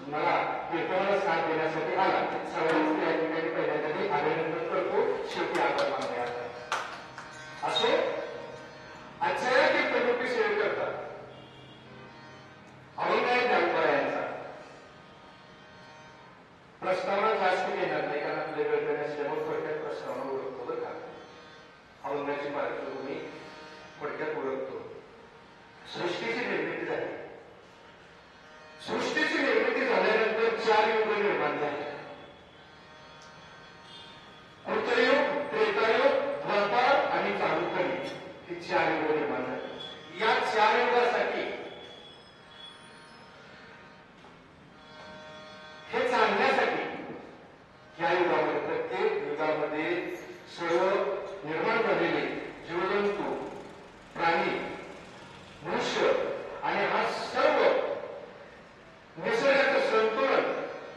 मला कीर्तनाला साथ देण्यासाठी आला. सर्वांचे या ठिकाणी पहिल्यांदा अभिनंदन करतो. शेवटी सर्व निर्माण झालेले जीवजंतू, प्राणी, मनुष्य आणि हा सर्व निसर्गाचं संतुलन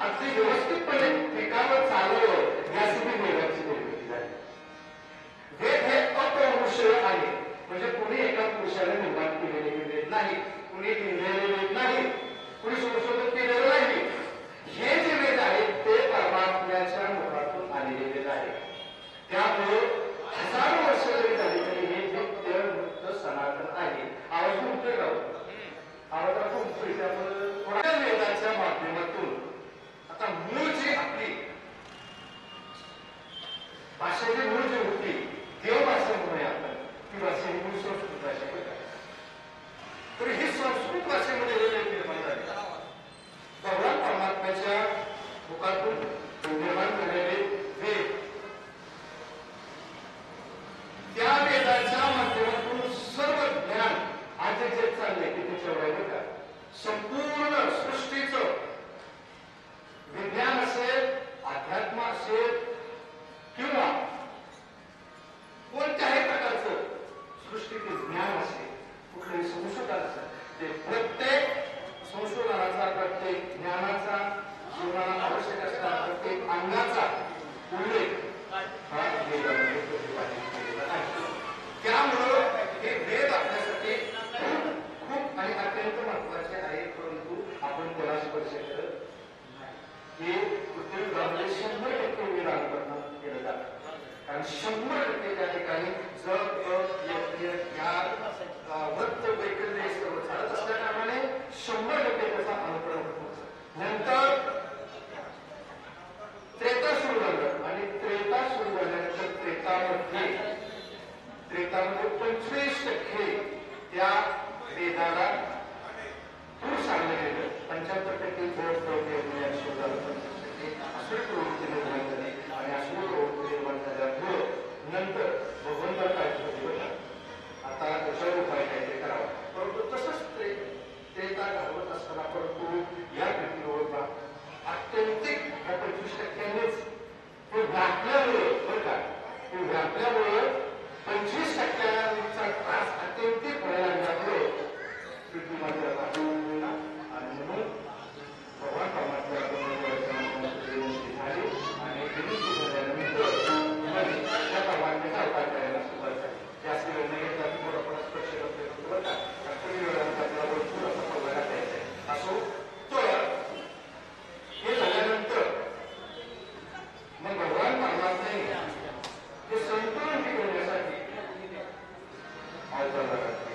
अगदी व्यवस्थितपणे पिकावर चालवलं यासाठी वेदाची निर्मिती झाली. वेद हे अपौरुषेय आहे, म्हणजे कुणी एका पुरुषाने निर्माण केलेले वेद नाही, कुणी लिहिलेले वेद नाही, कुणी संशोधन केलेलं नाही. हे जे वेद आहेत ते परमात्म्याच्या मुखातून आलेले वेद आहेत. त्यामुळे हजारो वर्ष जरी झाली तरी हे नित्य मुक्त सनातन आहे. आवाज उमटोय का? आवाज उमटोय. त्यामुळे थोड्या वेदाच्या माध्यमातून आता मूळ जी आपली भाषा जी मूळ जी होती देवभाषा म्हणूया आपण, ती भाषा ही मूळ संस्कृत भाषा होती. तर ही संस्कृत भाषेमध्ये वेद निर्माण झाले. भगवान परमात्म्याच्या मुखातून निर्माण झालेले वेद, त्या वेदाच्या माध्यमातून सर्व ज्ञान आज जे चाललंय की त्याच्यावर का संपूर्ण सृष्टीचं विज्ञान असेल, अध्यात्म असेल किंवा कोणत्याही प्रकारचं सृष्टीतील ज्ञान असेल, कुठलंही संशोधन असेल, ते प्रत्येक संशोधनाचा, प्रत्येक ज्ञानाचा, जीवनाला आवश्यक असणारा प्रत्येक अंगाचा उल्लेख हा वेदामध्ये प्रतिपादित केलेला आहे. त्यामुळं हे वेद आपल्यासाठी खूप आणि अत्यंत महत्वाचे आहे. परंतु आपण त्याला स्पर्श करत हे पृथ्वीमध्ये 100% वेद अनुकरण केलं जातं. कारण 100% त्या ठिकाणी जप, यज्ञ, ज्ञान, वृत्त, वैकल्य सर्व चालत असल्या कारणाने 100% त्याचा अनुकरण होतं. नंतर त्रेता सुरू झालं आणि त्रेता सुरू झाल्यानंतर त्रेतामध्ये 25% त्या वेदाला दूर सांगलं गेलं. 75% शोध झालं, 25% असुर प्रवृत्ती निर्माण झाली आणि असुर प्रवृत्ती निर्माण झाल्यामुळं नंतर भगवंता काय होता, आता त्याच्यावर उपाय काहीतरी करावा. परंतु तसंच त्रेता घालवत असताना परंतु या पृथ्वीवर अत्यंतिक 25%नेच ते व्यापल्यामुळं, बरं का, ते व्यापल्यामुळं 25%चा त्रास अत्यंतिक व्हायला लागल्यामुळं पृथ्वीमध्ये आणि म्हणून भगवान परमात्म्याला झाली आणि विनंती झाल्यानंतर त्या परमात्म्याचा अवतार करायला सुरुवात झाली. जास्त वेळ नाही घेतला की थोडा स्पर्श करतो बरं का, कमी वेळात आपल्याला भरपूर असा पगार द्यायचा आहे. असो तर हे झाल्यानंतर मग भगवान परमात्म्याने हे संतुलन टिकवण्यासाठी अवतार लागले.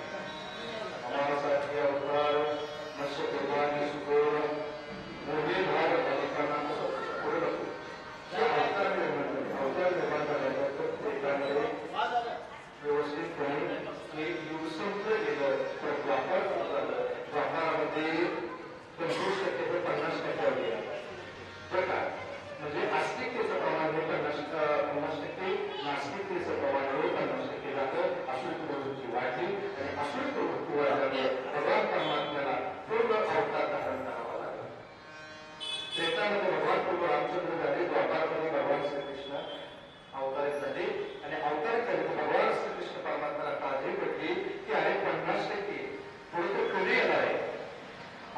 आम्हासाठी अवतार मत्स्य कुर्बानी सुगोर मोठे भाग बालिकांना पुढे लागतो. हे अवतार निर्माण झाल्यानंतर एकामध्ये व्यवस्थितपणे हे युग संपलं गेलं. तर द्वापार झालं. द्वापारामध्ये 25% ते 50% गेला बरं का. म्हणजे आस्तिकतेचं प्रमाण हे 50%, नास्तिकतेचं प्रमाण हे 50% झालं. असुर प्रवृत्ती वाढली आणि असुर प्रवृत्ती वाढल्यामुळे भगवान परमात्म्याला पूर्ण अवतार धारण करावा लागला. त्रेतामध्ये भगवान पूर्व रामचंद्र झाले, द्वापारामध्ये भगवान श्रीकृष्ण अवतारित झाले आणि अवतारित झाले तर भगवान श्रीकृष्ण परमात्म्याला काळजी पडली की अरे 50% पुढे तो कली येणार आहे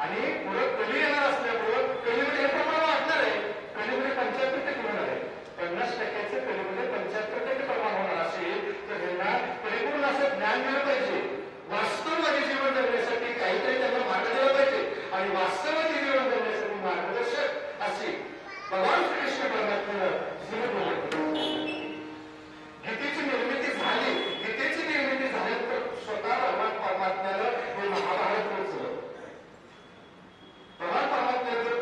आणि पुढे कली येणार असल्यामुळं कलीमध्ये हे प्रमाण वाढणार आहे. कलीमध्ये 75% होणार आहे. 50%चे कलीमध्ये 75% प्रमाण होणार असेल तर त्यांना परिपूर्ण असं ज्ञान दिलं पाहिजे. वास्तववादी जीवन जगण्यासाठी काहीतरी त्यांना मार्ग दिला पाहिजे आणि वास्तववादी जीवन जगण्यासाठी मार्गदर्शक असे भगवान श्रीकृष्ण परमात्म्यानं गीतेची निर्मिती झाली. गीतेची निर्मिती झाल्यानंतर स्वतः भगवान परमात्म्याला हे महाभारत पोचलं. भगवान परमात्म्याने जर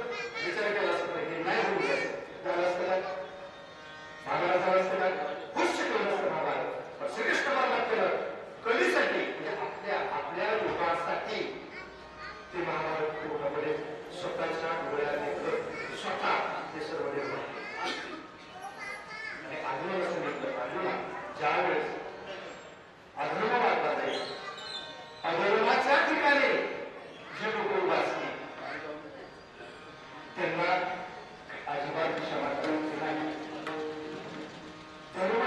विचार केला असता हे नाही होऊ झालं असतं ना, महाभारत झालं असतं ना, खुश केलं असतं महाभारत. पण श्रीकृष्ण परमात्म्यानं कलीसाठी म्हणजे आपल्या लोकांसाठी ते महाभारत पूर्णपणे स्वतःच्या डोळ्याने स्वतः ते सर्व निर्माण केले. आणि अर्जुनाला सांगितलं, अर्जुना ज्यावेळेस अधर्म वाढला जाईल, अधर्माच्या ठिकाणी जे लोक उभा असतील त्यांना अजिबात क्षमा करायची नाही. धर्म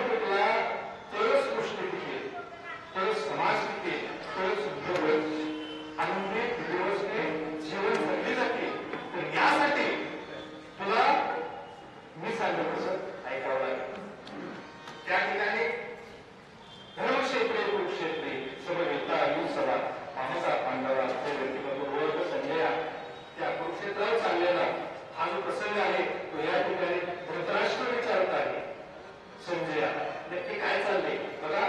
ठिकाणी धर्मक्षेत्रे कुरुक्षेत्रे समवेता युसवा पाहता पांडवा व्यक्तिमत्व संजया त्या कुरुक्षेत्रावर चाललेला हा जो प्रसंग आहे तो या ठिकाणी धृतराष्ट्र विचारत आहे संजया नक्की काय चाललंय बघा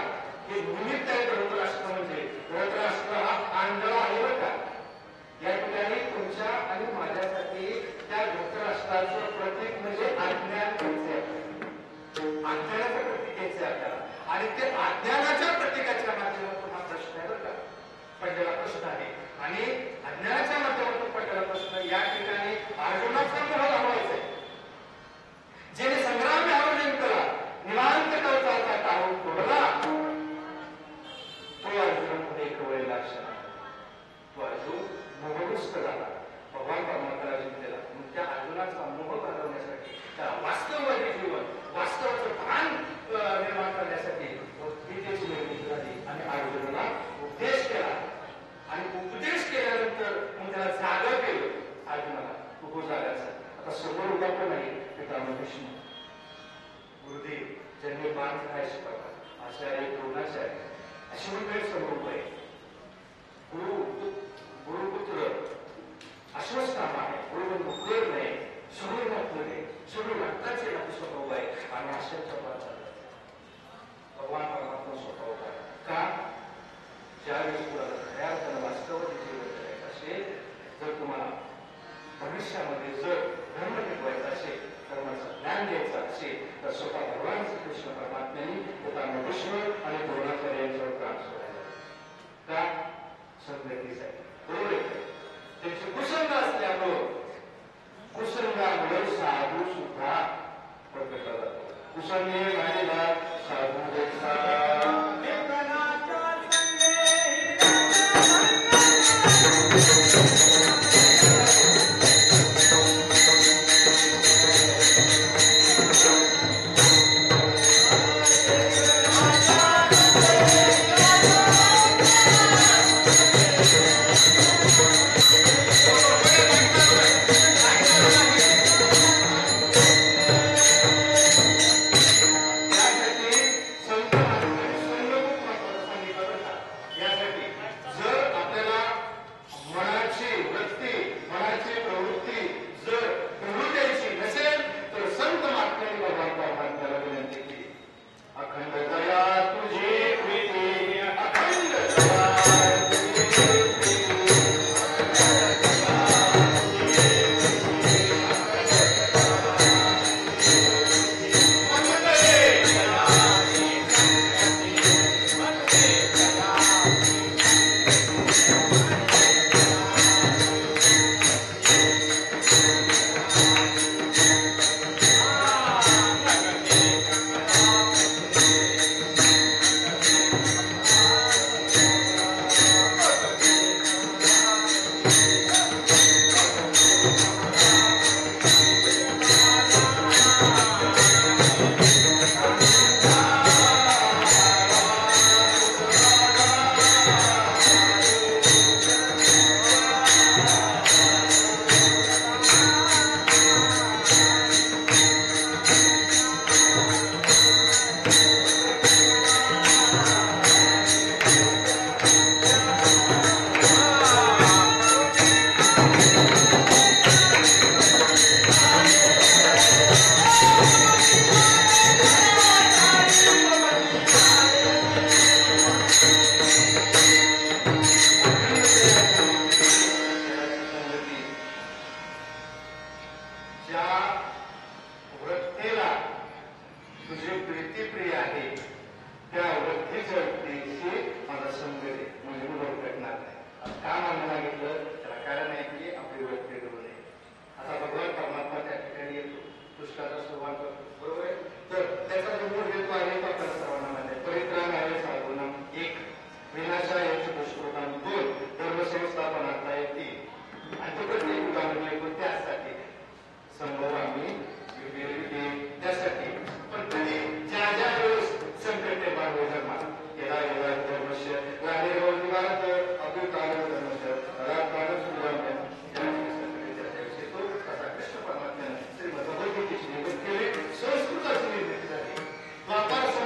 हे निमित्त आहे धृतराष्ट्र म्हणजे धृतराष्ट्र हा आंधळा आहे बरं का या ठिकाणी तुमच्या आणि माझ्यासाठी त्या धृतराष्ट्राचं प्रतीक म्हणजे अज्ञान अज्ञानाचं प्रतीक घ्यायचे आपल्याला आणि ते अज्ञानाच्या प्रतीकाच्या माध्यमातून हा प्रश्न आहे बरं का पडलेला प्रश्न आहे आणि अज्ञानाच्या माध्यमातून पडलेला प्रश्न या ठिकाणी अर्जुनाचा मोह लावायचा आहे ज्याने संग्राम आयोजन केला निवांत कवचाचा टाळून तोडला तो अर्जुनामध्ये एक वेळ लक्षण तो अर्जुन मोहग्रस्त झाला भगवान परमात्म्याला जिंकलेला मग त्या अर्जुनाचा मोह घालवण्यासाठी त्याला वास्तववादी जीवन वास्तवाचं भान निर्माण करण्यासाठी गीतेची निर्मिती झाली आणि अर्जुनाला उपदेश केला आणि उपदेश केल्यानंतर मग त्याला जागा केलं अर्जुनाला तू जागायचा आता समोर उभा पण नाही पितामह भीष्म गुरुदेव ज्यांनी बाण काय शिकवला आचार्य द्रोणाचार्य अशी मंडळी समोर उभं आहे गुरुपुत्र अश्वत्थामा आहे गुरुबंधू कर्ण आहे सुरू रक्ताचे स्वतः उभा आहे आणि आश्चर्याच्या भगवान परमात्मा स्वतः उभा आहे का ज्यावेळेस तुम्हाला खऱ्या अर्थानं वास्तवाचे जीवन करायचं असेल जर तुम्हाला भविष्यामध्ये जर धर्म टिकवायचा असेल धर्माचं ज्ञान द्यायचं असेल तर स्वतः भगवान श्रीकृष्ण परमात्म्यांनी पितामह भीष्म आणि द्रोणाचार्य यांच्यावर काम सोडायला का संगतीसाठी बरोबर आहे त्यांची कुसंग असल्यामुळं कुसंगामुळे साधू सुद्धा प्रकटला जातो कुसंगे झालेला साधू व्यापार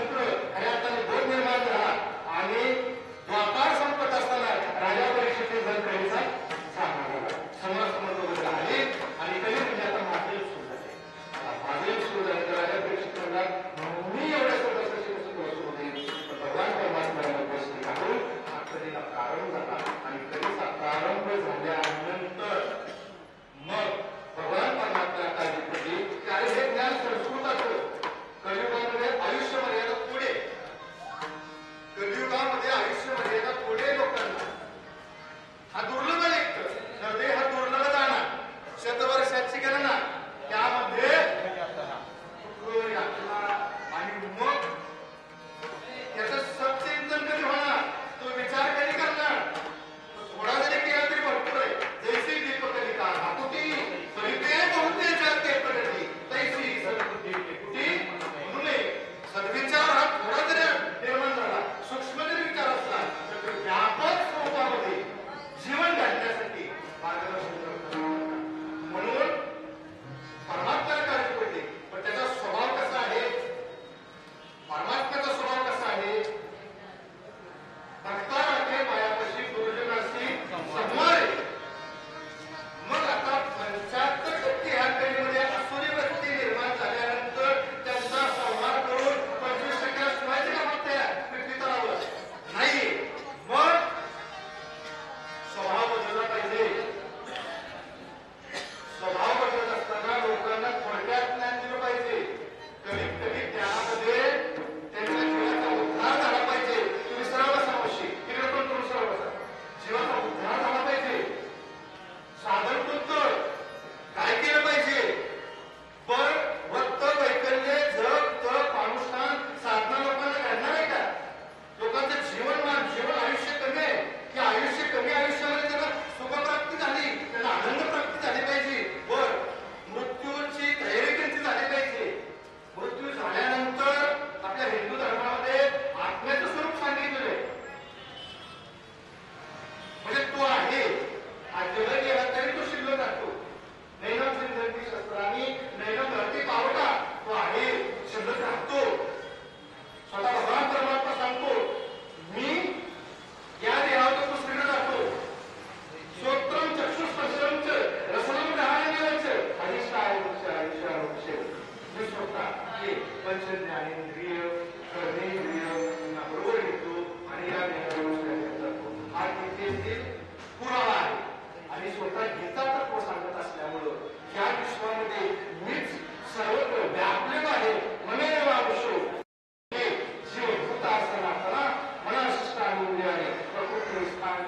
मुक्त असताना मना शिष्टानुयाने प्रकृती स्थान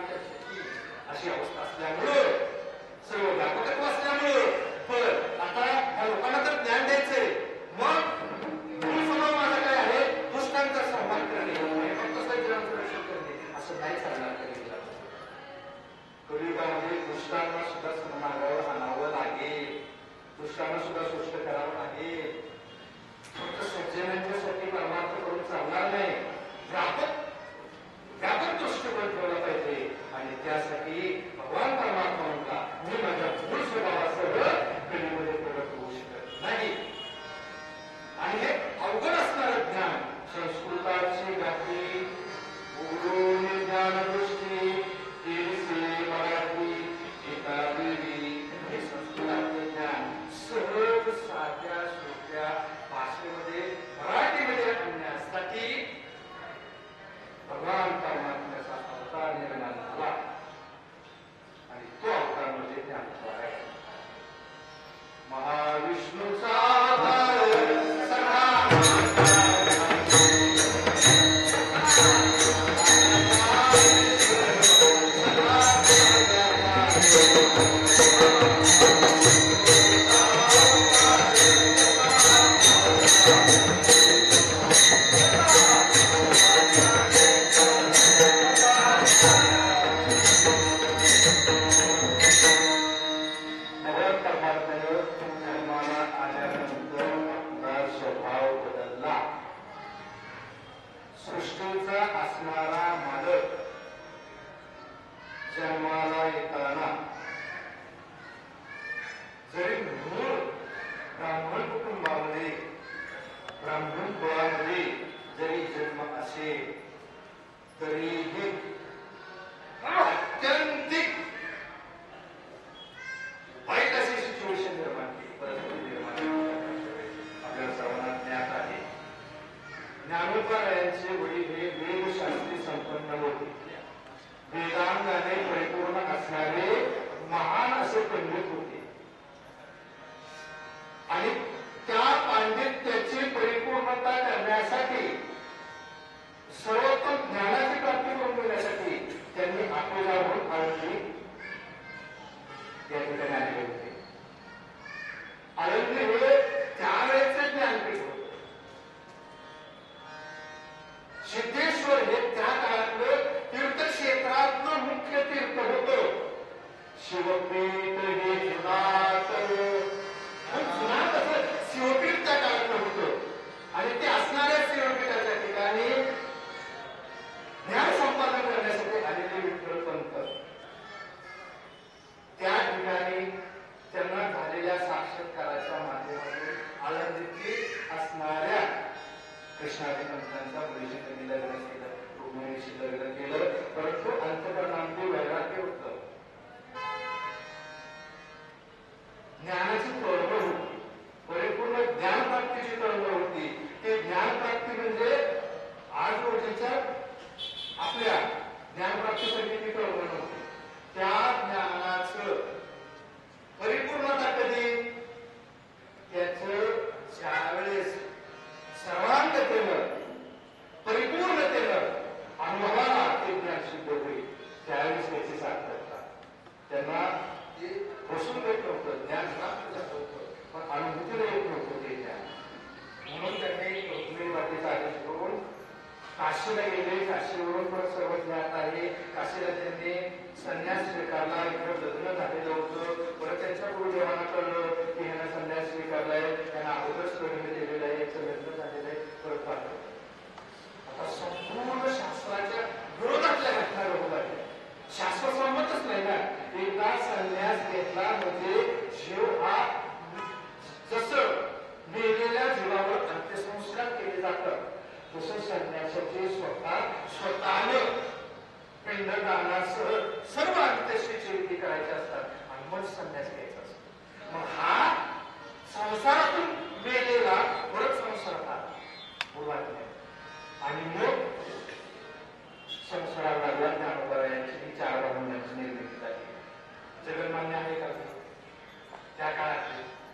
अशी अवस्था असल्यामुळं सर्व व्यापकत्व असल्यामुळं पण आता ह्या लोकांना तर ज्ञान द्यायचंय मग मूळ स्वभाव माझा काय आहे दुष्टांचा संहार करणे आणि फक्त सज्जनांचं रक्षण करणे असं नाही चालणार कलियुगात. कलियुगामध्ये दुष्टांना सुद्धा सन्मार्गावर आणावं लागेल, दुष्टांना सुद्धा सुष्ट करावं लागेल. फक्त सज्जनांच्यासाठी परमार्थ करून चालणार नाही, व्यापक दृष्टिकोन ठेवला पाहिजे आणि त्यासाठी भगवान परमात्मा म्हटला मी माझ्या मूळ स्वभावासह कलियुगामध्ये प्रगत होऊ शकत नाही. आणि हे अवघड असणारं ज्ञान संस्कृताची गाठी बोलून ज्ञानदृष्टी मराठी एकादेवी हे संस्कृताचे ज्ञान सहज साध्या सोप्या भाषेमध्ये मराठीमध्ये आणण्यासाठी भगवान परमात्म्याचा अवतार निर्माण झाला आणि तो अवतार म्हणजे ज्ञानोबा आहे. महाविष्णूचा अवतार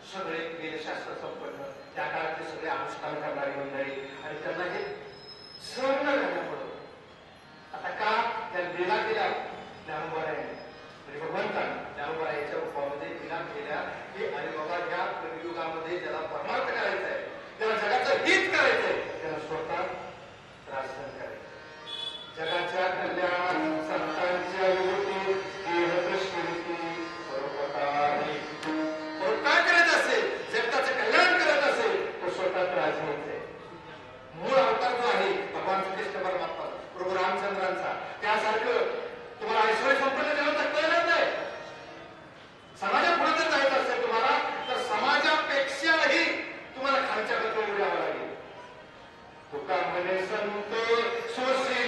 सगळा वेदशास्त्र संपन्न त्या काळातले सगळे अनुष्ठान करणारी मंडळी आणि त्यांना हे सहन त्रास सहन करायचा. जगाच्या कल्याणात संतांच्या विभूती देहदृष्टी परोपकारी काय करत असेल, जगताचं कल्याण करत असेल तो स्वतः त्रास घ्यायचा. मूळ अवतार जो आहे भगवान श्रीकृष्ण परमात्मा प्रभू रामचंद्रांचा, त्यासारखं तुम्हाला ऐश्वर्य संपन्न जेवण जगता येणार नाही. समाजा पुढे जर जायचं असेल तुम्हाला तर समाजापेक्षाही तुम्हाला खालच्या गतीवर यावं लागेल. तुका म्हणे संत सोशी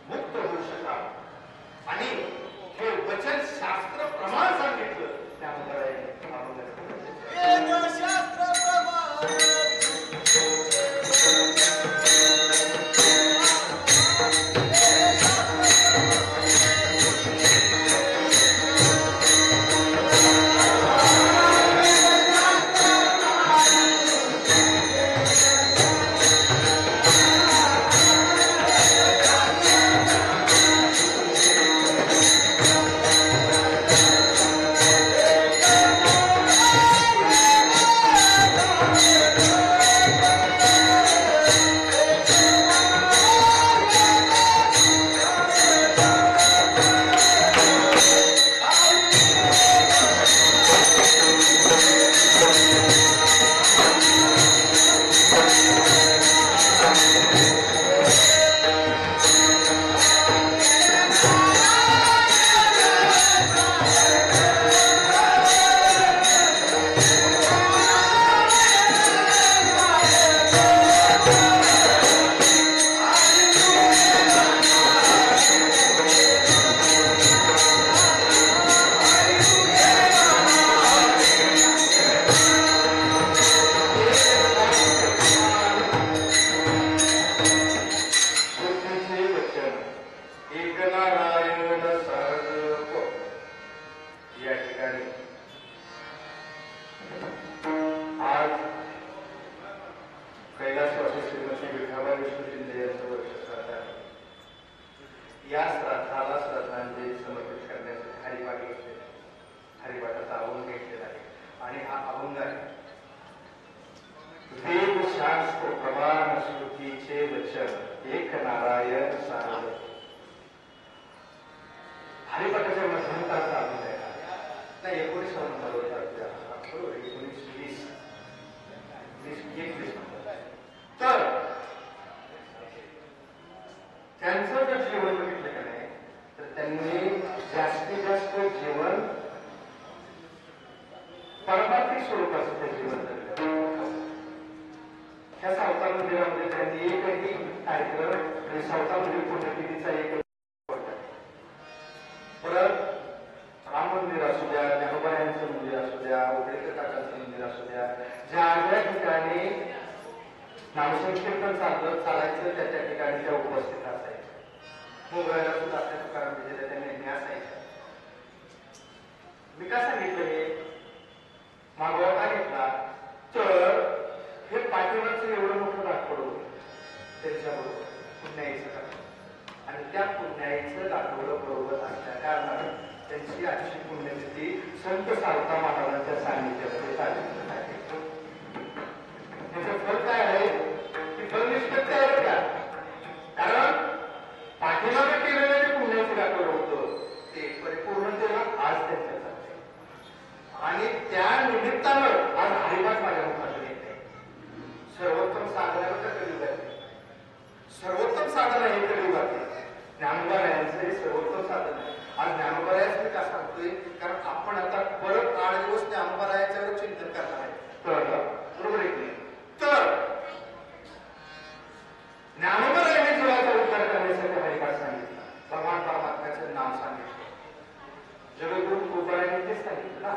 मुक्त होऊ शकाल आणि हे वचन शास्त्र कैलासवासी श्रीमती विठाबा विष्णू शिंदे यांचं वर्ष श्राद्ध आहे. या श्राद्धाला श्रद्धांजली समर्पित करण्यासाठी हरिपाठ घेतलेला आहे. हरिपाठाचा अभंग घेतलेला आहे आणि हा अभंग आहे वेद शास्त्र प्रमाण श्रुतीचे वचन एक नारायण सारद. हरिपाठाच्या मध्यंतराचा अभंग आहे. नाही 19 बरोबर 19-20 तर त्यांचं जर जीवन बघितलं का नाही तर त्यांनी जास्तीत जास्त जीवन पारमार्थिक स्वरूपाचं ते जीवन जगलं. ह्या सावतार मंदिरामध्ये त्यांनी एकही कार्यक्रम सावतार मंदिर पुण्यतिथीचा एक परत राम मंदिर असू द्या, ज्ञानोबा यांचं मंदिर असू द्या, उगडेकर काकांचं मंदिर असू द्या, ज्या ज्या ठिकाणी नामसंकीर्तन चालायचं त्या त्या ठिकाणी त्या उपस्थित असायच्या. मोगऱ्याला सुद्धा आपल्या तुकाराम विजयला त्या नेहमी असायच्या. मी का सांगितलं हे मागोवा का घेतला तर हे पाठीमागचं एवढं मोठं दाखवलं होतं त्यांच्याबरोबर पुण्याईचं दाखवलं आणि त्या पुण्याईचं दाखवलं बरोबर असल्या कारणाने त्यांची आजची पुण्यतिथी संत सावता महाराजांच्या सान्निध्यामध्ये साजरी आहे. त्याचं फल काय आहे की फलनिष्पत्ती आहे का? कारण पाठीमागे केलेलं जे पुण्याचं दाखवलं होतं ते परिपूर्णतेला आज त्यांच्या चालते आणि त्या निमित्तानं आज हरिपाठ माझ्या मुखातून येत आहे. सर्वोत्तम साधनाबद्दल कलियुगात सर्वोत्तम साधन आहे कलियुगात ज्ञानोबा यांचं हे सर्वोत्तम साधन आहे. आज ज्ञानोबरायाच मी का सांगतोय कारण आपण आता परत 8 दिवस ज्ञानोबरायाच्यावर चिंतन करणार आहे. बरोबर आहे की तर ज्ञानोबरायाने जीवाचा उद्धार करण्यासाठी हरिपाठ सांगितला. भगवान परमात्म्याचं नाम सांगितलं. जगद्गुरु तुकोबारायांनी तेच सांगितलं ना.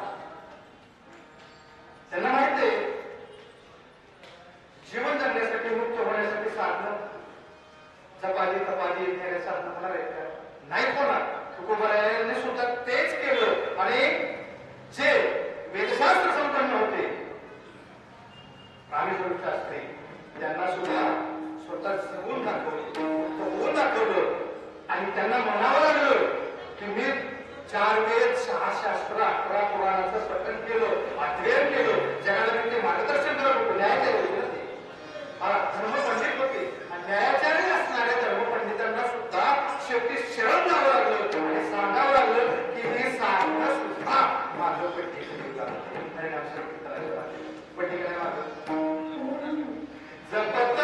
त्यांना माहित आहे जीवन जगण्यासाठी मुक्त होण्यासाठी साधनं जपादी तपादी येणारे साधनं होणार आहेत का? नाही होणार. तुकोबारायांनी सुद्धा तेच केलं आणि जे वेदशास्त्र संपन्न होते रामेश्वर शास्त्री त्यांना सुद्धा स्वतः जगून दाखवलं आणि त्यांना म्हणावं लागलं की मी 4 वेद 6 शास्त्र 11 पुराणाचं पठण केलं, अध्ययन केलं, जगाला मी ते मार्गदर्शन करत होतो. न्यायाचार्य होते धर्मपंडित होते आणि न्यायाचार्य असणाऱ्या धर्मपंडितांना सुद्धा शेवटी शरण जावं लागलं आणि सांगावं लागलं की हे साधनं सुद्धा माझं पट्टीकडे परिणाम शेवटी करायला पट्टीकडे माझं जपत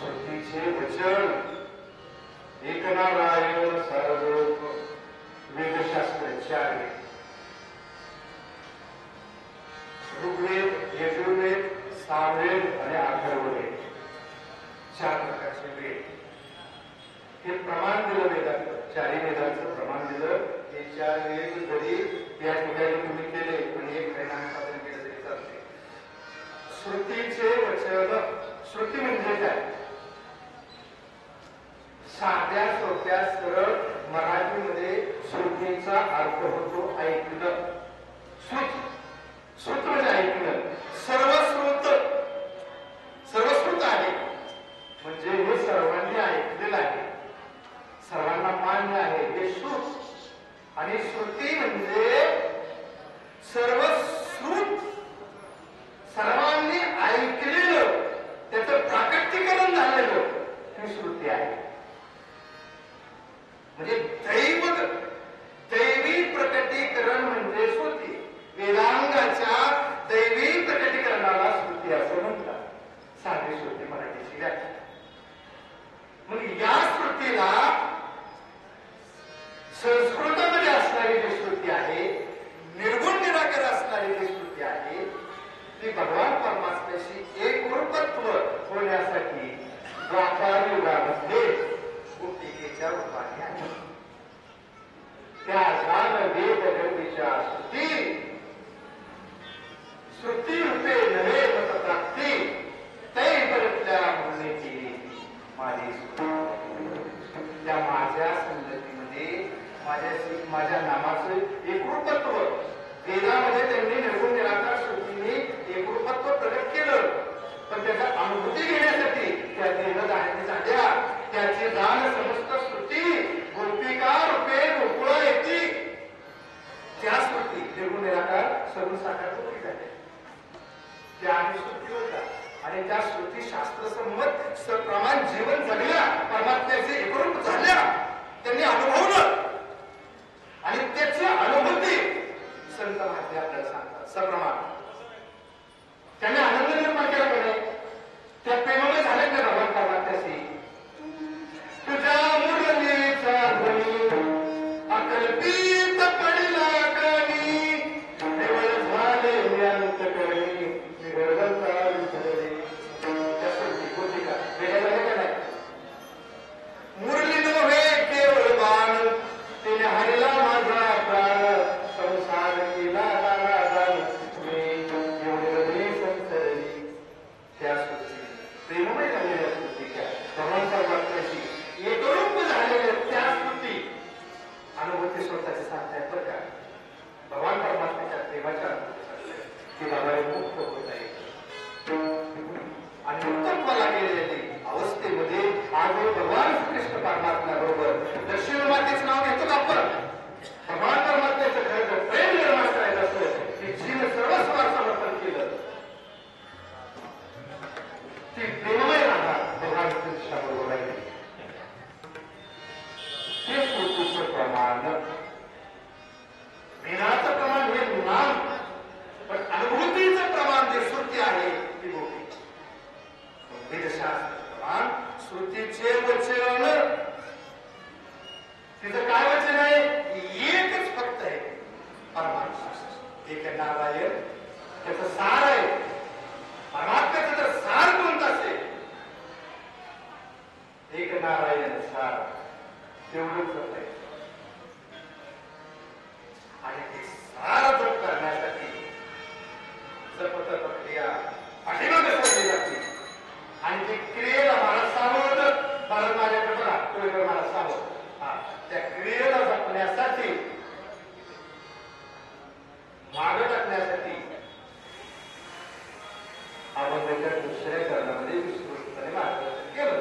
श्रुतीचे वचन एकनारायण सर्वलोक वेदशास्त्र 4 ऋग्वेद, यजुर्वेद, सामवेद आणि अथर्ववेद 4 प्रकारचे वेद. हे प्रमाण दिलं वेदाचं, 4 वेदांचं प्रमाण दिलं. हे 4 वेद जरी या ठिकाणी तुम्ही केले पण एक परिणाम साधन केलं तरी चालते. श्रुतीचे वचन, श्रुती म्हणजे काय? साध्या सोप्या सरळ मराठीमध्ये श्रुतीचा अर्थ होतो ऐकणं. श्रुत, श्रुत म्हणजे ऐकणं. सर्वश्रुत, सर्वश्रुत आहे म्हणजे हे सर्वांनी ऐकलेलं आहे, सर्वांना मान्य आहे, हे श्रुत. आणि श्रुती म्हणजे सर्वश्रुत, सर्वांनी ऐकलेलं, त्याचं प्राकट्यीकरण झालेलं, ही श्रुती आहे. म्हणजे दैवी प्रकटीकरण म्हणजे श्रुती. वेदांगाच्या दैवी प्रकटीकरणाला श्रुती असं म्हणतात. साधी श्रुती मराठीची व्याख्या. मग या श्रुतीला संस्कृतामध्ये असणारी जी श्रुती आहे, निर्गुण निराकार असणारी जी श्रुती आहे, ती भगवान परमात्म्याशी एक रूपत्व होण्यासाठी द्वापार युगामध्ये गोपिकेच्या रूपाने आहे. त्या जान वेद गर्दीच्या श्रुती, श्रुती रूपे नवे मत प्राप्ती, तै परतल्या म्हणणे केली माझी. त्या माझ्या संगतीमध्ये माझ्या नामाचं एकरूपत्व वेदामध्ये त्यांनी निर्गुण निराकार श्रुतीने एकरूपत्व प्रकट केलं. पण त्याचा अनुभूती घेण्यासाठी त्या देह झाल्या, त्याची जाण समस्त श्रुती गोपिका रूपे गोकुळ येते. त्या श्रुती निर्गुण निराकार सर्व साकार होती झाल्या, त्या आणि श्रुती होत्या. आणि त्या श्रुती शास्त्रसंमत प्रमाण जीवन जगल्या, परमात्म्याचे एकरूप झाल्या, त्यांनी अनुभवलं. आणि त्याची अनुभूती संत महात्मे आपल्याला सांगतात सप्रमाण. त्याने आनंद निर्माण केला पाहिजे. त्या प्रेमाने झाले ना भगवान परमात्म्याशी. तुझ्या मुरलीचा ध्वनी अकल्पित पडला कानी, केवळ झाले अंत करणी निगर्भता विसरले. त्यासाठी होती का वेगळ्या झाले का नाही? मुरली नव्हे केवळ बाण, तिने हरिला माझा प्राण, संसार केला दान, मी एवढे संसरली. त्या श्रुती प्रेममय झालेल्या श्रुतीच्या भगवान परमात्म्याशी एकरूप झालेल्या त्या श्रुती अनुभूती स्वतःची सांगतायत बरं का. भगवान परमात्म्याच्या प्रेमाच्या अनुभूती सांगतायत की बाबा मुक्त होत आहे. आणि मुक्तत्वाला गेलेल्या अवस्थेमध्ये आज भगवान श्रीकृष्ण परमात्म्या बरोबर दक्षिण मातेचं नाव घेतो का आपण? भगवान परमात्म्याचं खरं जर प्रेम निर्माण करायचं असलं की जीवन सर्वस्वार समर्पण केलं, ती प्रेममय राहणार भगवान श्रीकृष्णा बरोबर आहे. ते श्रुतीचं प्रमाण, वेदाचं प्रमाण हे नाम, पण अनुभूतीचं प्रमाण जे श्रुती आहे ती गोपी. वेदशास्त्र प्रमाण श्रुतीचे वचन, तिचं काय वचन आहे? एकच फक्त आहे परमात्मा, एक नारायण. त्याचं सार आहे. परमात्म्याचं जर सार कोणतं असेल, एक नारायण सार, तेवढंच आहे. आणि ते सार जप करण्यासाठी जपत प्रक्रिया पाठीमागे सोडली जाते. आणि ते क्रियेला मला सावध, भारत माझ्याकडे बघा, तो मला सावध. त्या क्रियेला जपण्यासाठी, मागे टाकण्यासाठी आपण त्याच्या दुसऱ्या करण्यामध्ये विस्तृतपणे मार्गदर्शन केलं.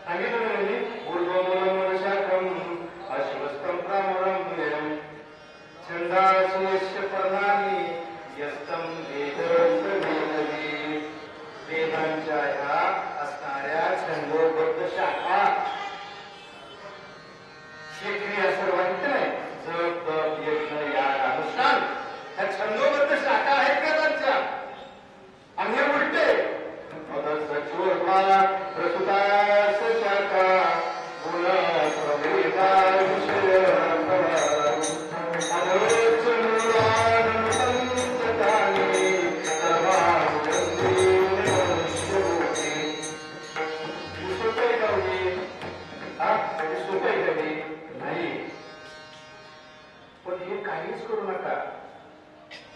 सांगितलं म्हणजे ऊर्ध्वमूलं मनुष्याकं अश्वस्तं प्रामरम्यं छन्दांसि यस्य पर्णानि यस्तं वेद वेदवित् वेदांच्या ह्या असणाऱ्या छंदोबद्ध शाखा क्षेत्रीय सर्वांत नाही जप तप यज्ञ याग अनुष्ठान ह्या छंदोबद्ध शाखा आहेत वेदांच्या आणि हे उलटे प्रसुतास शाखा पण हे काहीच करू नका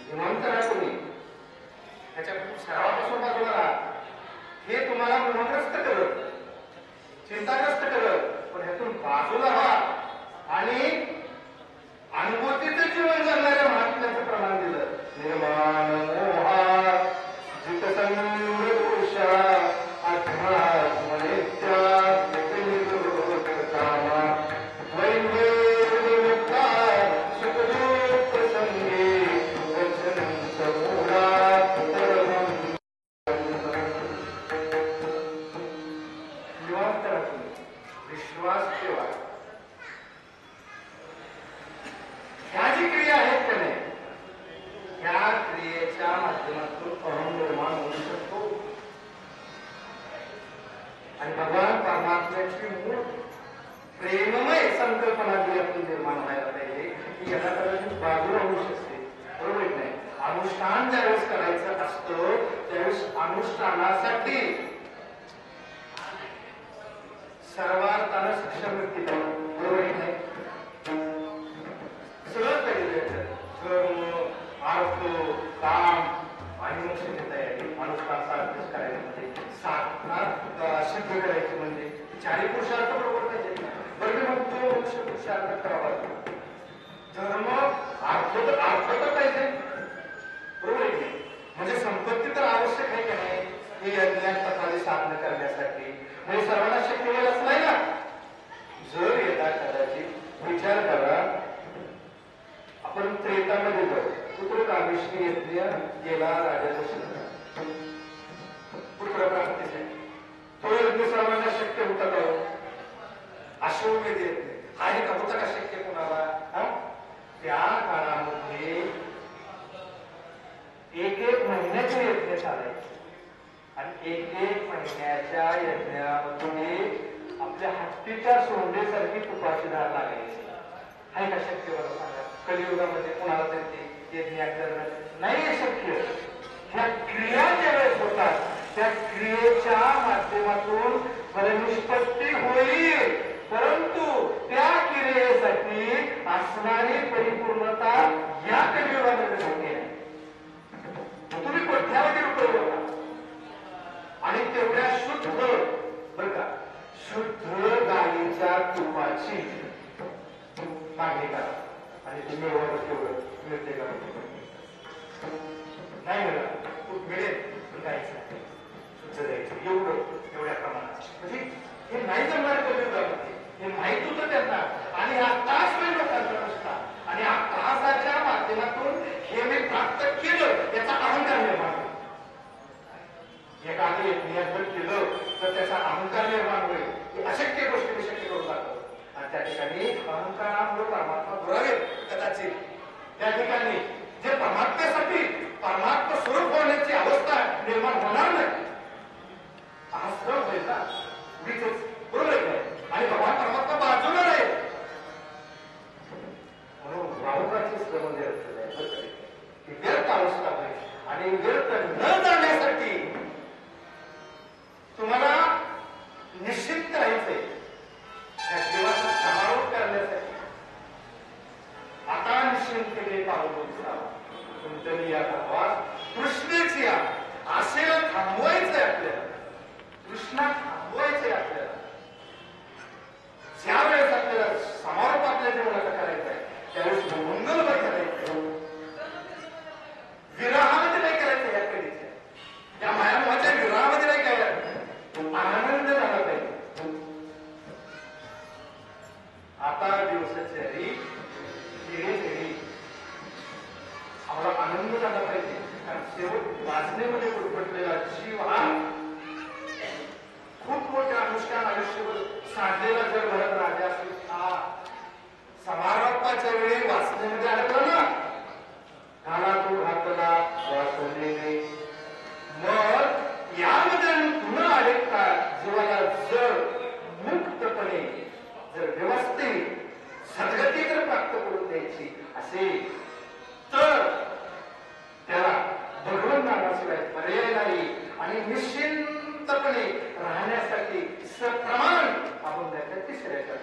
निवांत राहा तुम्ही त्याच्या सरावापासून बाजूला राहा हे तुम्हाला मोहग्रस्त करत चिंताग्रस्त करत पण ह्यातून बाजूला व्हा आणि अनुभूतीचं जीवन जगणाऱ्या महात्म्याचं प्रमाण दिलं निर्माण मोहा जितसंग पुरुषा अध्यात्मनित्या विश्वास ठेवा ह्या जी क्रिया आहेत त्याने ह्या क्रियेच्या माध्यमातून अहम निर्माण होऊ शकतो आणि भगवान परमात्म्याची मूळ प्रेममय संकल्पना जी आपली निर्माण व्हायला पाहिजे की याला कदाचित बाजूला होऊ शकते बरोबर नाही अनुष्ठान ज्यावेळेस करायचं असतं त्यावेळेस अनुष्ठानासाठी सर्वार्थानं सक्षम व्यक्ती बरोबर नाही सगळं पाहिजे कर्म अर्थ काम आणि मोक्षाची तयारी अनुष्ठान साधन करायचं म्हणजे साधना सिद्ध करायची म्हणजे चारी पुरुषार्थ बरोबर पाहिजे बरोबर मग तो मोक्ष पुरुषार्थ करावा धर्म अर्थ तर पाहिजे बरोबर आहे म्हणजे संपत्ती तर आवश्यक आहे का नाही हे यज्ञात तत्वादी साधन करण्यासाठी म्हणजे सर्वांना शक्य होईल असं नाही ना जर येता कदाचित विचार करा आपण त्रेतामध्ये जाऊ पुत्रकामेष्टी यज्ञ गेला राजा दशरथ पुत्र प्राप्तीचे तो यज्ञ सर्वांना शक्य होता का अश्वमेध यज्ञ हा एक होता का शक्य कोणाला त्या काळामध्ये एक महिन्याचे यज्ञ चालायचे आणि एक महिन्याच्या यज्ञामध्ये आपल्या हत्तीच्या सोंडेसारखी तुपाची धार लागायची आहे का शक्य बरं सांगा कलियुगामध्ये कोणाला तरी ते यज्ञ करणं नाही शक्य ह्या क्रिया ज्या वेळेस होतात त्या क्रियेच्या माध्यमातून फलनिष्पत्ती होईल परंतु त्या क्रियेसाठी असणारी परिपूर्णता या कलियुगामध्ये शक्य आहे तुम्ही कोट्यावधी रुपये बघा आणि तेवढ्या शुद्ध बर का शुद्ध गायीच्या तुपाची मागणी करा आणि ते मिळवत तेवढं मिळते का नाही मिळत तूप मिळेल पण काहीच नाही शुद्ध द्यायचं एवढ्या प्रमाणात म्हणजे हे नाही जमणार कलियुगामध्ये हे माहित होतं त्यांना आणि हा तास वेळ लोकांचा नसता आणि हा तासाच्या माध्यमातून हे मी प्राप्त केलं याचा अहंकार निर्माण एखादं यज्ञ केलं तर त्याचा अहंकार निर्माण होईल ही अशक्य गोष्टी मी शक्य करू लागतो आणि त्या ठिकाणी अहंकारामुळे परमात्मा दुरावेल कदाचित त्या ठिकाणी जे परमात्म्यासाठी परमात्मा स्वरूप होण्याची अवस्था निर्माण होणार नाही हा श्रम होईल ना बरोबर आहे आणि भगवान परमात्मा बाजूला नाही म्हणून भावकाची श्रम व्यर्थ अवस्था होईल आणि व्यर्थ न जाण्यासाठी तुम्हाला निश्चित राहायचंय त्या जीवाचा समारोप करण्यासाठी आता निश्चिंतपणे पाऊल उचलावा तुमच्या या भावात कृष्णेची आशेला थांबवायचंय आपल्याला कृष्णा थांबवायचंय आपल्याला साधलेला जर भरत राजा सुद्धा समारोपाच्या वेळी वाचण्यामध्ये आढळलं ना, घाला तो घातला वाचवलेले. मग यामध्ये पुन्हा अडकता जीवाला जर मुक्तपणे जर व्यवस्थित सद्गती जर प्राप्त करून द्यायची असेल तर त्याला भगवंत नामाशिवाय पर्याय नाही. आणि निश्चिंतपणे राहण्यासाठी सप्रमाण आपण त्याच्या तिसऱ्याच्या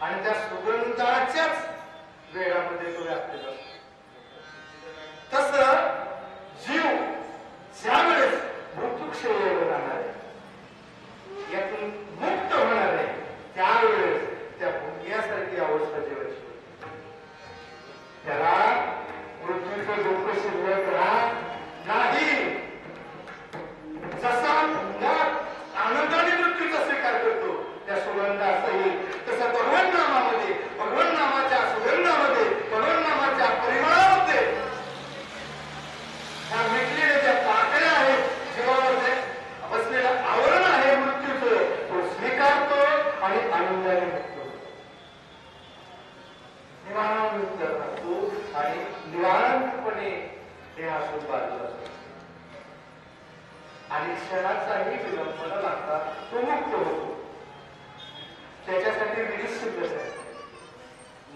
आणि त्या सुगंधाच्याच वेळामध्ये तो व्यापलेला असतो. तसं जीव ज्यावेळेस मृत्यूक्षय राहणार आहे, यातून मुक्त होणार आहे, त्यावेळेस त्या भुंग्यासारखी अवस्था जीवाची त्याला मृत्यूचं दुःख शिल्लक राहत नाही. जसा आनंदाने मृत्यूचा स्वीकार करतो त्या सुगंधासही, तसं भगवान नामामध्ये, भगवान नामाच्या सुगंधामध्ये, भगवान नामाच्या परिमळामध्ये ह्या मिटलेल्या ज्या पाकळ्या आहेत, जीवामध्ये बसलेलं आवरण आहे मृत्यूचं, तो स्वीकारतो आणि आनंदाने मुक्त होतो, निवांत राहतो आणि निवांतपणे देहातून बाजूला असतो आणि क्षणाचाही विलंब न लागता तो मुक्त होतो. त्याच्यासाठी विधी शिल्लक आहे,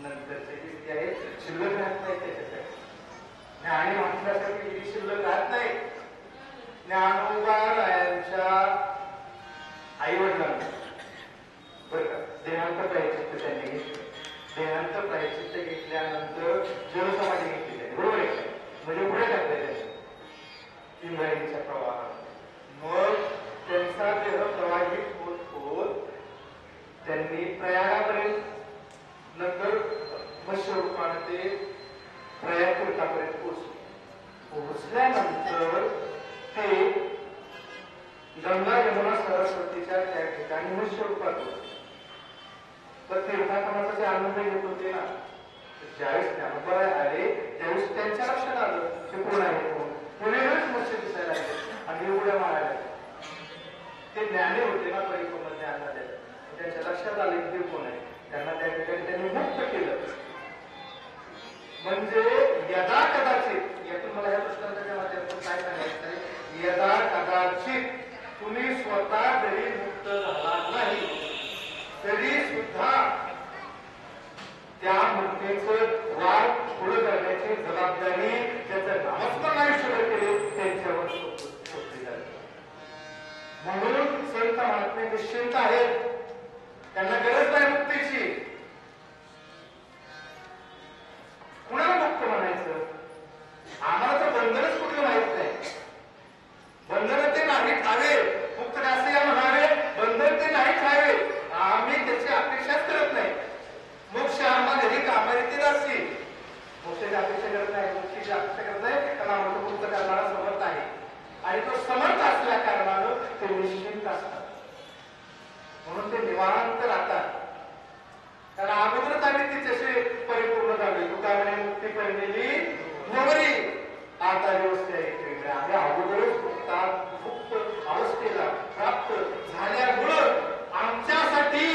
नंतरचे जे आहे शिल्लक राहत नाही. त्याच्यासाठी ज्ञानी माणसासाठी विधी शिल्लक राहत नाही. ज्ञानोबारायांच्या आई वडिलांना बरं का देहांत प्रायचित्त त्यांनी घेतलं. देहांत प्रायचित्त घेतल्यानंतर जलसमाधी घेतली त्यांनी, बरोबर आहे, म्हणजे पुढे टाकले त्यांनी इंद्रायणीच्या प्रवाहात. मग त्यांचा देह प्रवाहित होत होत त्यांनी प्रयागापर्यंत, नंतर मत्स्यरूपाने ते प्रयाग तीर्थापर्यंत पोहोचल्यानंतर ते गंगा यमुना सरस्वतीच्या त्या ठिकाणी मत्स्यरूपात होते. तर तीर्थाटनाचा जे आनंद घेत होते ना, ज्यावेळेस ज्ञानोबा आले त्यावेळेस त्यांच्या लक्षात आलं ते कोण आहे, कोण हे वेगळेच मत्स्य दिसायला लागले आणि उड्या मारायला. ते ज्ञानी होते ना, परिपूर्ण ज्ञान झाले, त्यांच्या लक्षात आले की कोण आहे. त्यांना त्या ठिकाणी त्यांनी मुक्त केलं. म्हणजे यदा कदाचित, यातून मला या दृष्टांताच्या माध्यमातून काय सांगायचं आहे, यदा कदाचित तुम्ही स्वतः जरी मुक्त झाला नाही तरी सुद्धा त्या मुक्तीचं द्वार पुढे करण्याची जबाबदारी त्याचं नामस्मरण आयुष्यभर केले त्यांच्यावर सोपली जाते. म्हणून संत महात्मे निश्चिंत आहेत, त्यांना गरज नाही मुक्तीची. कुणाला मुक्त म्हणायचं? आम्हाला तर बंधनच कुठलं माहित नाही. बंधन ते नाही ठावे, मुक्त दासिया म्हणावे, बंधन ते नाही ठावे. आम्ही त्याची अपेक्षाच करत नाही. मोक्ष आम्हा घरी कामारीती दासी, मोक्षाची अपेक्षा करत नाही, मोक्षाची अपेक्षा करत नाही, कारण आम्हाला मुक्त करणारा समर्थ आहे आणि तो समर्थ असल्या कारणानं ते निश्चिंत असतात. म्हणून ते निवांत राहतात. कारण अगोदरच आम्ही तिच्याशी परिपूर्ण झालो. तुका म्हणे मुक्ती पडलेली नवरी आता व्यवस्था वेगळ्या. आम्ही अगोदरच मुक्त अवस्थेला प्राप्त झाल्यामुळं आमच्यासाठी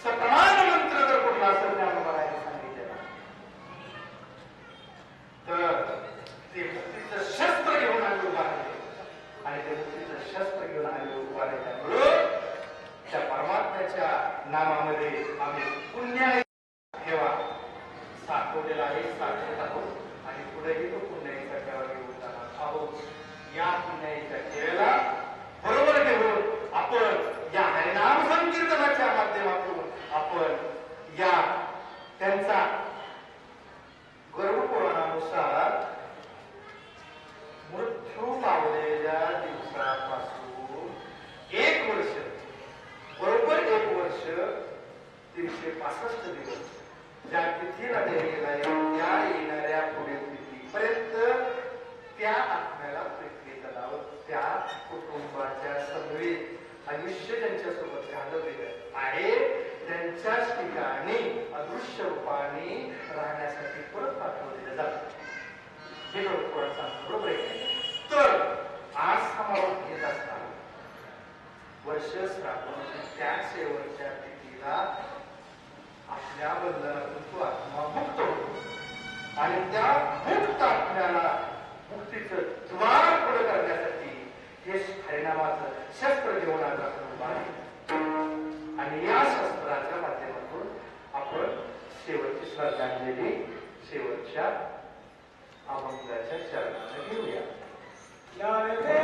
सप्रमाण मंत्र जर कुठला असेल ज्ञानोबारायांनी सांगितलेला, तर ते मुक्तीचं शस्त्र घेऊन आम्ही उभा राहिले आणि ते मुक्तीचं शस्त्र घेऊन आम्ही उभा राहिल्यामुळं त्या परमात्म्याच्या नामामध्ये आम्ही पुण्य ठेवा साठवलेला आहे, साठवत आहोत आणि पुढेही तो पुण्याईचा ठेवा घेऊन जाणार आहोत. या पुण्याईच्या ठेव्याला बरोबर घेऊन आपण या हरिनाम संकीर्तनाच्या माध्यमातून आपण या त्यांचा गर्भ पुराणानुसार मृत्यू पावलेल्या दिवसापासून 1 वर्ष, बरोबर 1 वर्ष 365 दिवस ज्या तिथीला गेलेला आहे त्या येणाऱ्या पुढील तिथीपर्यंत त्या आत्म्याला पृथ्वी तलावर त्या कुटुंबाच्या समवेत आयुष्य त्यांच्यासोबत घालवलेलं आहे. त्यांच्याच ठिकाणी अदृश्य रूपाने राहण्यासाठी परत पाठवलेलं जातं. हे थोडं सांगतो, बरोबर आहे. तर आज समारोप घेत असताना वर्ष श्रावणाच्या त्या शेवटच्या तिथीला आपल्या बंधनातून तो आत्मा मुक्त होतो आणि त्या मुक्त आत्म्याला मुक्तीचं द्वार पुढे करण्यासाठी हे हरिनामाचं शस्त्र घेऊन आज आपण उभा आहे आणि या शस्त्राच्या माध्यमातून आपण शेवटची श्रद्धांजली शेवटच्या अभंगाच्या चरणाला घेऊया. हरिनाम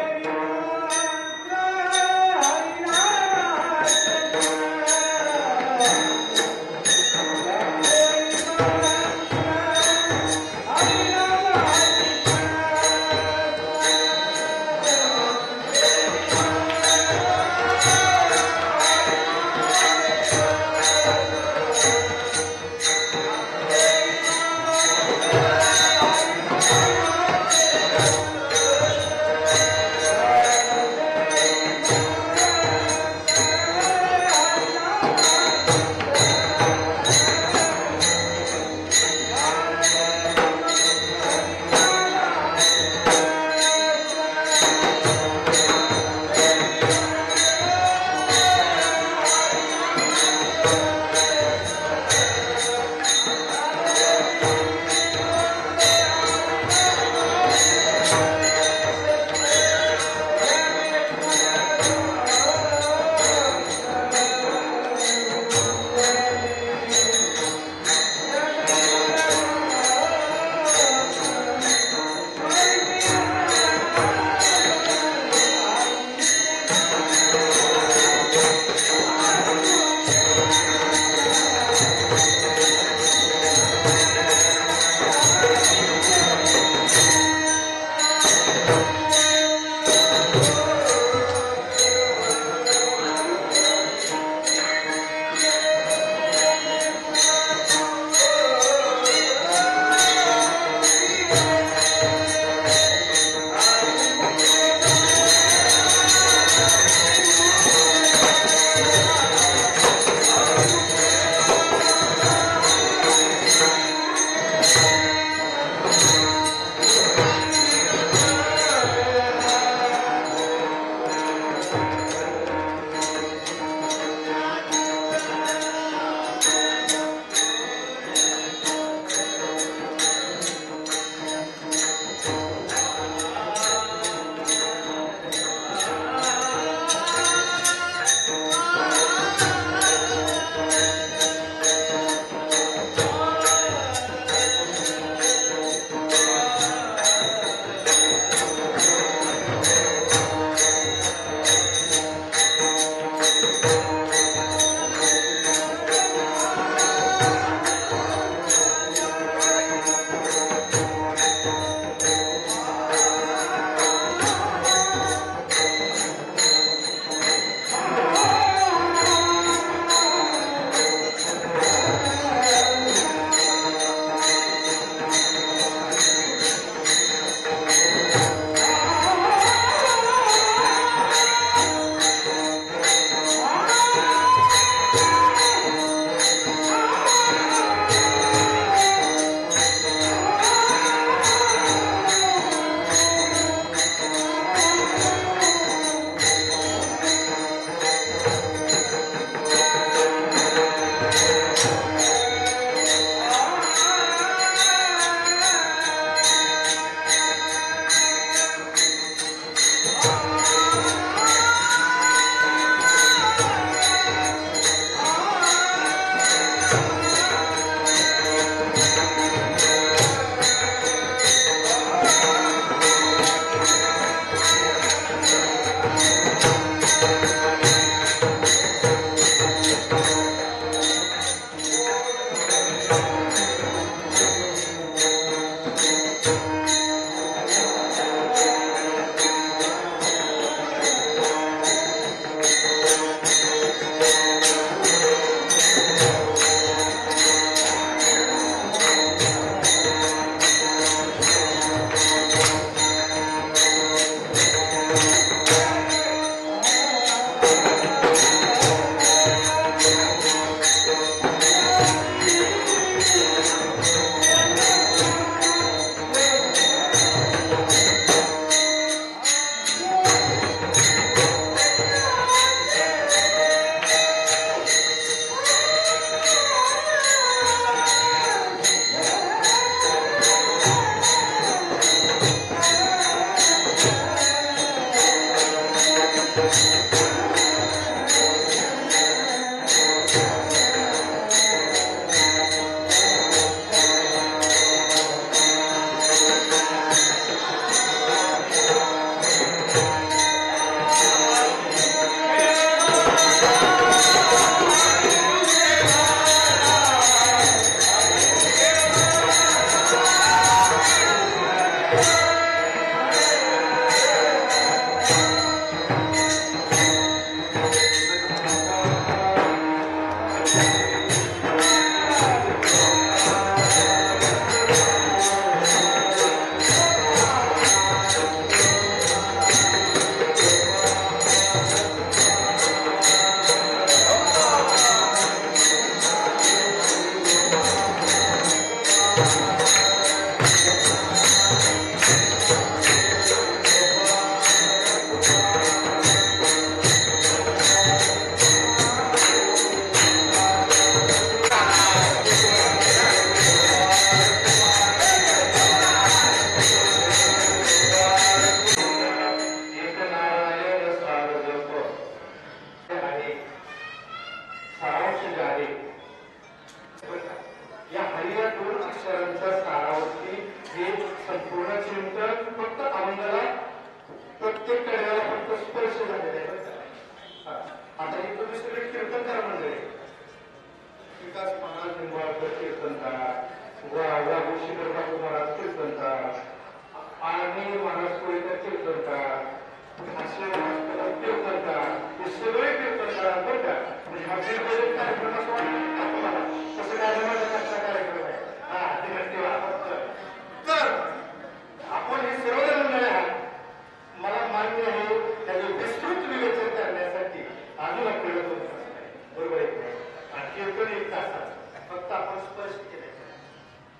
विकास महाराज निंबाळकर कीर्तनकार, वाघोशीकर बापू महाराज कीर्तनकार, आणि महाराज कोळीकर कीर्तनकार, असे कीर्तनकार, हे सगळे कीर्तनकार बरं का. म्हणजे हा बिनबजेट कार्यक्रम असं वाटतं का तुम्हाला? तसं काय माझा कच्चा कार्यक्रम आहे. हा ते नक्की तर आपण हे सर्वजण मंडळी आहात. मला मान्य आहे त्याचं विस्तृत विवेचन करण्यासाठी अजून आपल्याला 2 तास आहे, बरोबर आहे नाही. आणि कीर्तन 1 तासात फक्त आपण स्पर्श केलाय,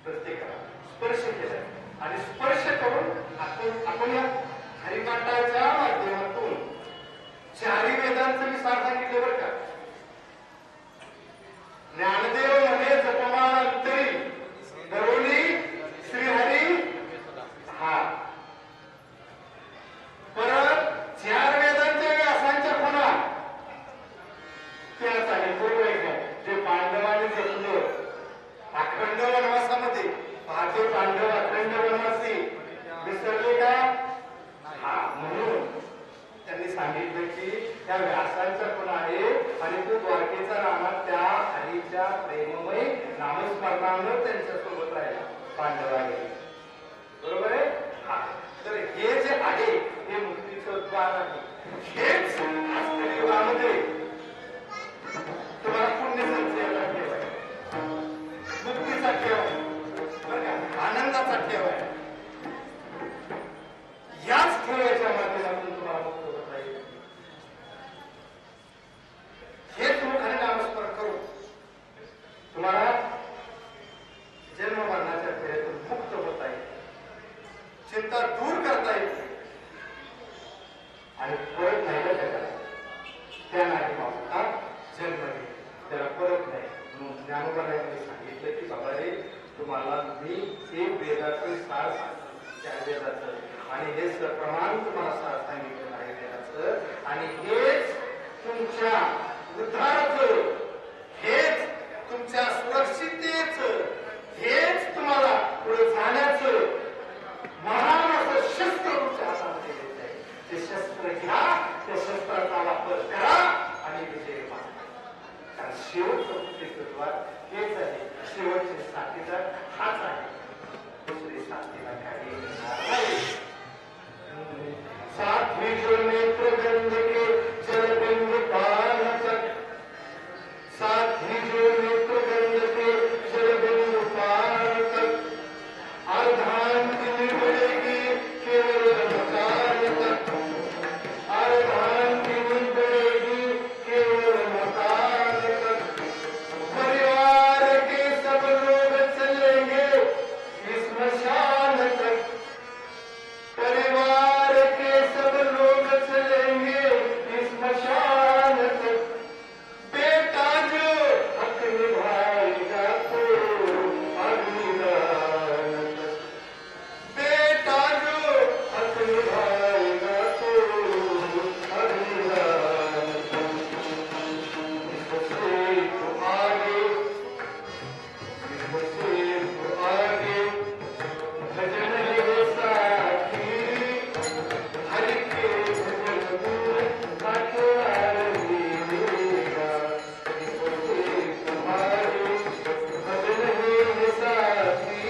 प्रत्येकाला स्पर्श केलाय आणि स्पर्श करून आपण या हरिपाठाच्या माध्यमातून 4ही वेदांचं मी सार सांगितलं बरं का. ज्ञानदेव मध्ये जपमान अंतरी दरोली श्रीहरी, हा परत 4 वेदांच्या व्यासांच्या खुणा त्याच आहे, बरोबर आहे का. जे पांडवांनी जपलं अखंड वनवासामध्ये, पाचे पांडव अखंड वनवासी विसरले का. हा म्हणून त्यांनी सांगितलं की त्या व्यासांच्या खुणा आहे आणि तो द्वारकेचा रामात त्या हरीच्या प्रेममय नामस्मरणानं त्यांच्यासोबत राहिला पांडवाने, बरोबर आहे. हा तर हे जे आहे हे मुक्तीचं द्वार आहे. हेच आज युगामध्ये तुम्हाला पुण्य संचयाचा ठेव आहे, मुक्तीचा ठेव आहे बरं का, आनंदाचा ठेव आहे. याच ठेवायच्या माध्यमातून तुम्हाला मुक्त होता येईल. हेच मुखाने नामस्मरण करून तुम्हाला जन्म मरणाच्या फेऱ्यातून मुक्त होता येईल, चिंता दूर करता येते आणि परत नाही जगाला त्या नाही पावता जन्म घे त्याला परत नाही. म्हणून ज्ञानोबारायांनी सांगितलं की बाबा रे तुम्हाला मी हे वेदाचं सार सांगितलं, त्या वेदाचं, आणि हे प्रमाण तुम्हाला सार सांगितलं आहे वेदाचं, आणि हेच तुमच्या उद्धाराचं, हेच तुमच्या सुरक्षिततेचं, हेच तुम्हाला पुढे जाण्याचं महान असं शस्त्र तुमच्या हातामध्ये देत आहे. ते शस्त्र घ्या, त्या शस्त्राचा वापर करा आणि विजय माना. कारण शेवटचं मुक्तीचं द्वार हेच आहे, शेवटचे साथीदार हाच आहे, दुसरे साथीदार काही नाही. साथी जो नेत्र गंध के जलबिंद पान तक, साथी जो नेत्र गंध के जलबिंद पान तक, अर्धांगिनी बढ़ेगी केवल मकान तक, अर्धांगिनी बढ़ेगी केवल मकान तक, परिवार के सब लोग चलेंगे इस स्मशान तक, परिवार के सब लोग चलेंगे इस स्मशान तक, बेटा जो हक निभाएगा तो अग्निदान तक, बेटा जो हक निभाएगा तो अग्निदान तक, इससे तो आगे, इससे तो आगे भजन है साथी, हरि के भजन में अखबार मिलेगा, इससे तुम्हारे भजन है साथी,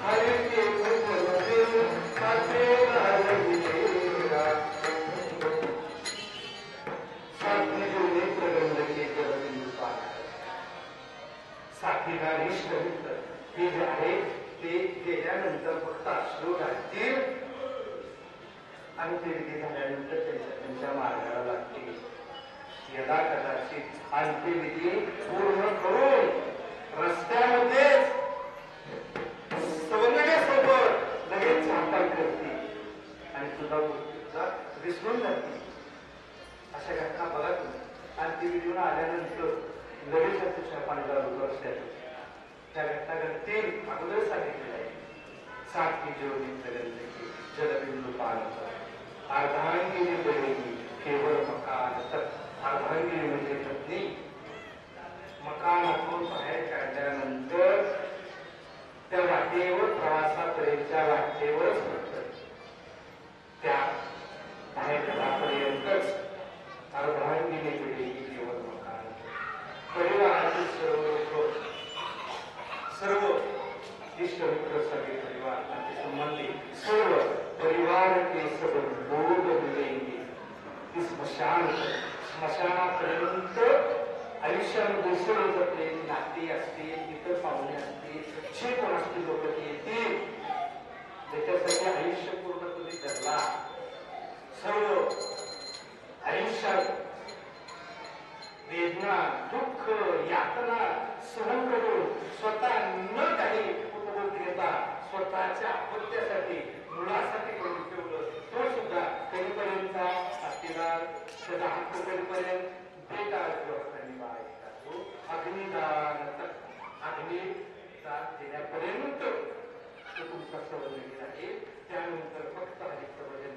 हरि के भजन में अखबार मिलेगा. साथी जो नेत्र गंध के जलबिंदु पान, साथीदार इष्ट मित्र हे जे आहे ते गेल्यानंतर फक्त अश्रू घालतील आणि ते विधी झाल्यानंतर त्यांच्या मार्गाला लागतील. यदा कदाचित अंत्यविधी पूर्ण करून रस्त्यामध्येच सवंगड्यासोबत लगेच झापान करतील आणि तुझा मृत्यूचा विसरून जातील. अशा घटना बघा तुम्ही. अंत्यविधीवर आल्यानंतर लगेच तुझ्या पाण्याला रस्त्यात त्या घटना घडतील. अगोदर सांगितलेलं आहे. साथी जो नेत्र गंध के जलबिंदु पान तक, अर्धांगिनी बढ़ेगी केवल मकान तक. अर्धांगिनी म्हणजे पत्नी. मकानातून बाहेर काढल्यानंतर त्या वाटेवर प्रवासापर्यंतच्या वाटेवरच फक्त त्या बाहेर घरापर्यंतच अर्धांगिनी बढ़ेगी केवल मकान. परिवारातील सर्व लोक मिसळ जाते, नाती असतील, इतर पाहुणे असतील, जे कोण असतील लोक येतील, त्याच्यासाठी आयुष्य पूर्ण तुम्ही धरला. सर्व आयुष्यात वेदना, दुःख, यातना सहन करून स्वतः न काही उपभोग घेता स्वतःच्या अपत्यासाठी, मुलासाठी करून ठेवलं. तो सुद्धा कधीपर्यंतचा साथीदार, त्याचा हक्क कधीपर्यंत बेकार असताना बाळायचा. तो अग्निदान देण्यापर्यंत तो तुमचा सहभागी आहे. त्यानंतर फक्त हरिप्रभू